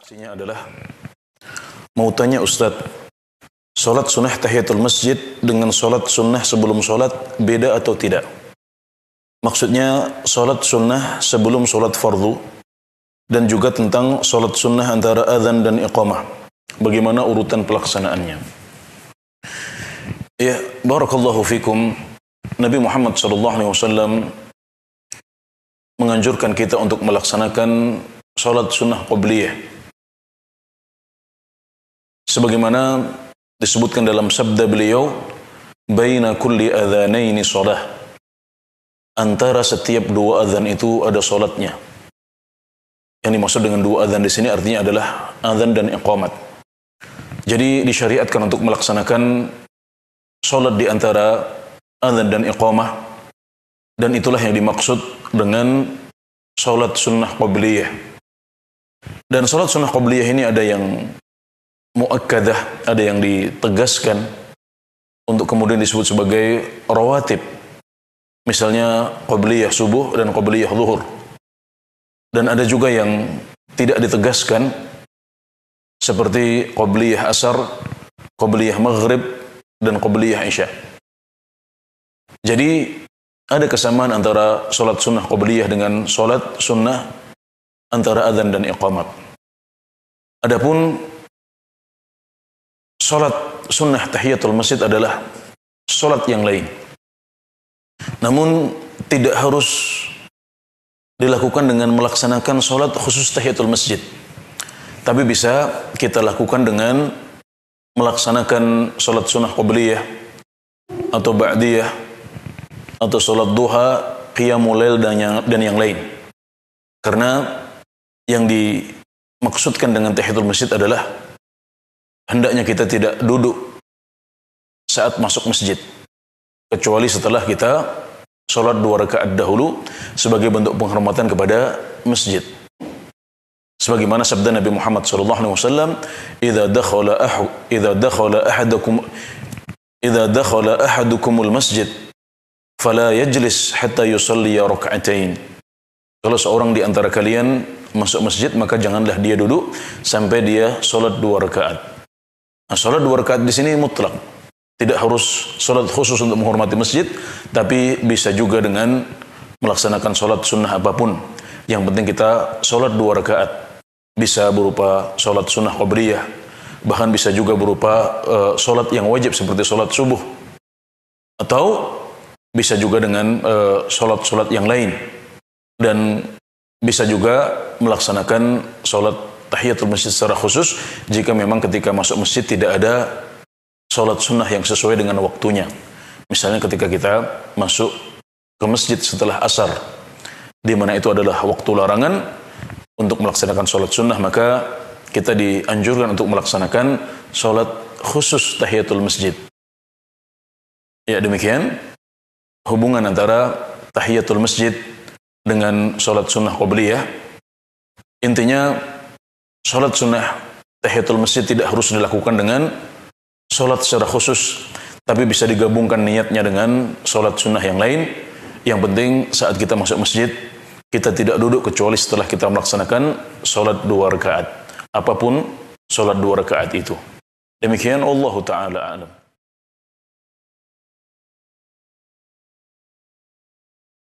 Pastinya adalah mau tanya Ustadz, sholat sunnah tahiyatul masjid dengan sholat sunnah sebelum sholat beda atau tidak? Maksudnya sholat sunnah sebelum sholat fardu dan juga tentang sholat sunnah antara azan dan iqamah. Bagaimana urutan pelaksanaannya? Ya, barakallahu fikum. Nabi Muhammad SAW menganjurkan kita untuk melaksanakan sholat sunnah qabliyah. Sebagaimana disebutkan dalam sabda beliau, baina kulli adhanaini sholah. Antara setiap dua azan itu ada sholatnya. Yang dimaksud dengan dua azan di sini artinya adalah azan dan iqamat. Jadi disyariatkan untuk melaksanakan sholat di antara azan dan iqamah, dan itulah yang dimaksud dengan sholat sunnah qabliyah. Dan sholat sunnah qabliyah ini ada yang muakkadah, ada yang ditegaskan untuk kemudian disebut sebagai rawatib. Misalnya qabliyah subuh dan qabliyah zuhur. Dan ada juga yang tidak ditegaskan seperti qabliyah asar, qabliyah maghrib, dan qabliyah isya. Jadi ada kesamaan antara sholat sunnah qabliyah dengan sholat sunnah antara azan dan iqamat. Adapun sholat sunnah tahiyatul masjid adalah sholat yang lain. Namun tidak harus dilakukan dengan melaksanakan sholat khusus tahiyatul masjid. Tapi bisa kita lakukan dengan melaksanakan sholat sunnah qabliyah atau ba'diyah atau sholat duha, qiyamul lail dan yang lain. Karena yang dimaksudkan dengan tahiyatul masjid adalah hendaknya kita tidak duduk saat masuk masjid, kecuali setelah kita sholat 2 rakaat dahulu sebagai bentuk penghormatan kepada masjid. Sebagaimana sabda Nabi Muhammad SAW, "Idza dakhala ahadukumul masjid, fala yajlis hatta yusalli rak'atain." Kalau seorang di antara kalian masuk masjid, maka janganlah dia duduk sampai dia sholat 2 rakaat. Nah, sholat 2 rakaat di sini mutlak. Tidak harus sholat khusus untuk menghormati masjid, tapi bisa juga dengan melaksanakan sholat sunnah apapun. Yang penting kita sholat 2 rakaat. Bisa berupa sholat sunnah qabliyah, bahkan bisa juga berupa sholat yang wajib seperti sholat subuh. Atau bisa juga dengan sholat-sholat yang lain. Dan bisa juga melaksanakan sholat tahiyatul masjid secara khusus jika memang ketika masuk masjid tidak ada sholat sunnah yang sesuai dengan waktunya. Misalnya ketika kita masuk ke masjid setelah asar, di mana itu adalah waktu larangan untuk melaksanakan sholat sunnah, maka kita dianjurkan untuk melaksanakan sholat khusus tahiyatul masjid. Ya, demikian hubungan antara tahiyatul masjid dengan sholat sunnah qabliyah. Intinya sholat sunnah tahiyatul masjid tidak harus dilakukan dengan sholat secara khusus, tapi bisa digabungkan niatnya dengan sholat sunnah yang lain. Yang penting saat kita masuk masjid, kita tidak duduk kecuali setelah kita melaksanakan sholat 2 rakaat. Apapun sholat 2 rakaat itu. Demikian, Allahu Ta'ala a'lam.